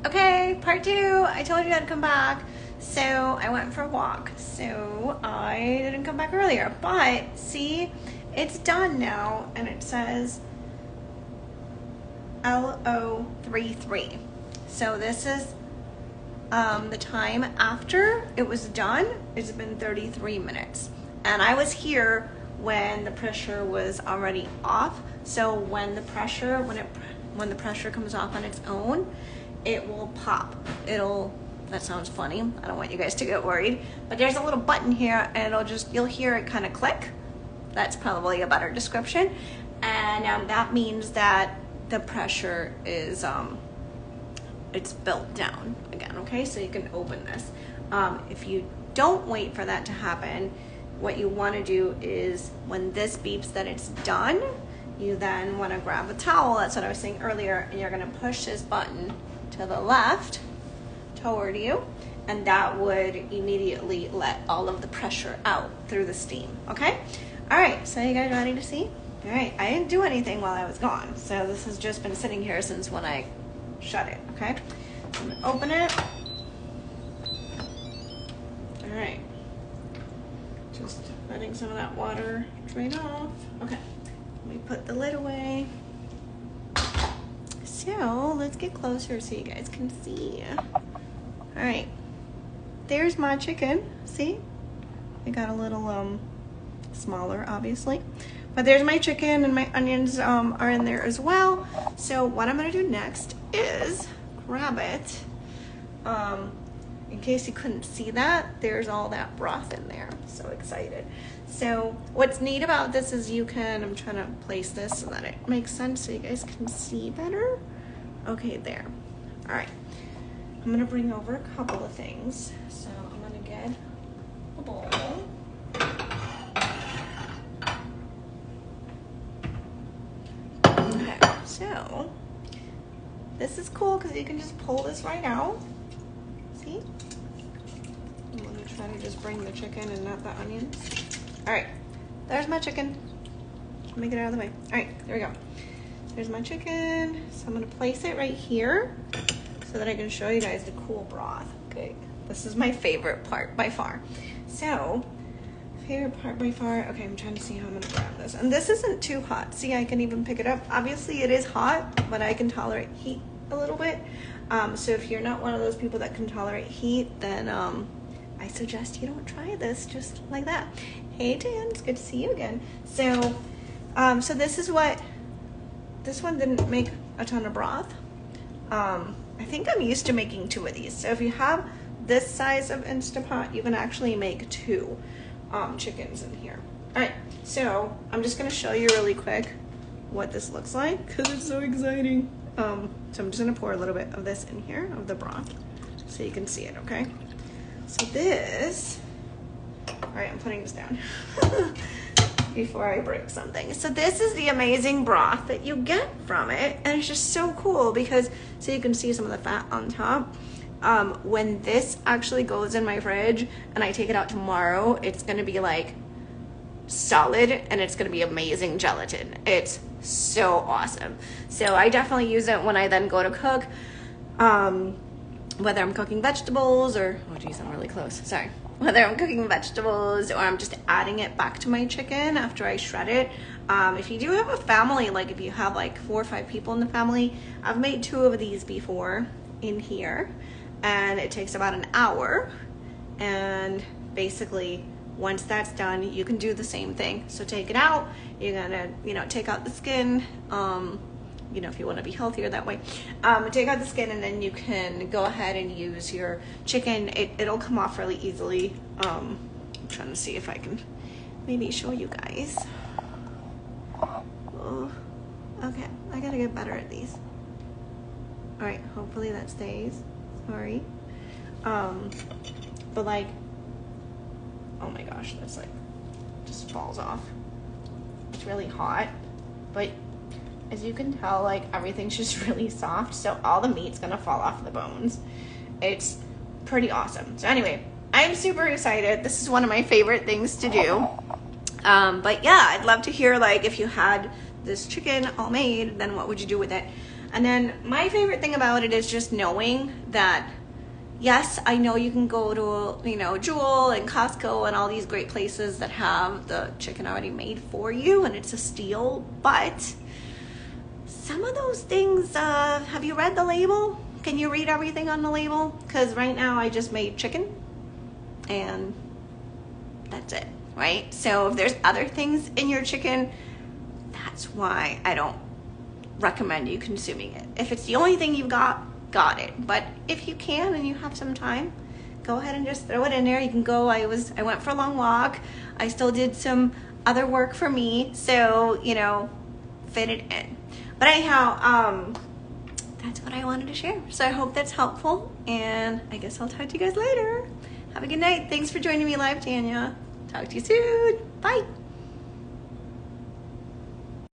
Okay, part two. I told you I'd come back. So I went for a walk. So I didn't come back earlier. But see, it's done now. And it says LO33. So this is the time after it was done. It's been 33 minutes. And I was here when the pressure was already off. So when the pressure comes off on its own, it will pop. That sounds funny. I don't want you guys to get worried, but there's a little button here and you'll hear it kind of click. That's probably a better description. And that means that the pressure is, it's built down again, okay? So you can open this. If you don't wait for that to happen, what you want to do is when this beeps that it's done, you then want to grab a towel. That's what I was saying earlier, and you're going to push this button to the left toward you, and that would immediately let all of the pressure out through the steam. Okay? All right, so you guys ready to see? All right, I didn't do anything while I was gone, so this has just been sitting here since when I shut it. Okay, so I'm gonna open it. All right, just letting some of that water drain off. Okay, let me put the lid away. So let's get closer so you guys can see. All right, there's my chicken. See, it got a little smaller, obviously, but there's my chicken, and my onions are in there as well. So what I'm gonna do next is grab it. In case you couldn't see that, there's all that broth in there. So excited. So what's neat about this is I'm trying to place this so that it makes sense so you guys can see better. Okay, there. All right, I'm gonna bring over a couple of things. So I'm gonna get a bowl. Okay, so this is cool because you can just pull this right out. See? I'm gonna try to just bring the chicken and not the onions. All right, there's my chicken. Let me get it out of the way. All right, there we go. There's my chicken. So I'm gonna place it right here so that I can show you guys the cool broth. Okay, this is my favorite part by far. So, favorite part by far. Okay, I'm trying to see how I'm gonna grab this. And this isn't too hot. See, I can even pick it up. Obviously it is hot, but I can tolerate heat a little bit. So if you're not one of those people that can tolerate heat, then I suggest you don't try this just like that. Hey Dan, it's good to see you again. So, so this one didn't make a ton of broth. I think I'm used to making 2 of these. So if you have this size of Instapot, you can actually make 2 chickens in here. All right, so I'm just gonna show you really quick what this looks like because it's so exciting. So I'm just gonna pour a little bit of this in here, of the broth, so you can see it, okay? So this, all right, I'm putting this down before I break something. So this is the amazing broth that you get from it, and it's just so cool because, so you can see some of the fat on top. When this actually goes in my fridge and I take it out tomorrow, it's gonna be like solid and it's gonna be amazing gelatin. It's so awesome. So I definitely use it when I then go to cook, whether I'm cooking vegetables or, oh geez, I'm really close, sorry. Whether I'm cooking vegetables or I'm just adding it back to my chicken after I shred it. If you do have a family, like if you have like 4 or 5 people in the family, I've made 2 of these before in here, and it takes about an hour. And basically, once that's done, you can do the same thing. So take it out, you're gonna, take out the skin, if you want to be healthier that way. Take out the skin, and then you can go ahead and use your chicken. It'll come off really easily. I'm trying to see if I can maybe show you guys. Oh, okay, I gotta get better at these. All right, hopefully that stays. Sorry. But like, oh my gosh, that's like, just falls off. It's really hot, but as you can tell, like everything's just really soft, so all the meat's gonna fall off the bones. It's pretty awesome. So anyway, I'm super excited. This is one of my favorite things to do. But yeah, I'd love to hear like if you had this chicken all made, then what would you do with it? And then my favorite thing about it is just knowing that, yes, I know you can go to, you know, Jewel and Costco and all these great places that have the chicken already made for you, and it's a steal, but some of those things, have you read the label? Can you read everything on the label? Because right now I just made chicken and that's it, right? So if there's other things in your chicken, that's why I don't recommend you consuming it. If it's the only thing you've got it. But if you can and you have some time, go ahead and just throw it in there. You can go, I went for a long walk. I still did some other work for me. So, you know, fit it in. But anyhow, that's what I wanted to share. So I hope that's helpful, and I guess I'll talk to you guys later. Have a good night. Thanks for joining me live, Tanya. Talk to you soon. Bye.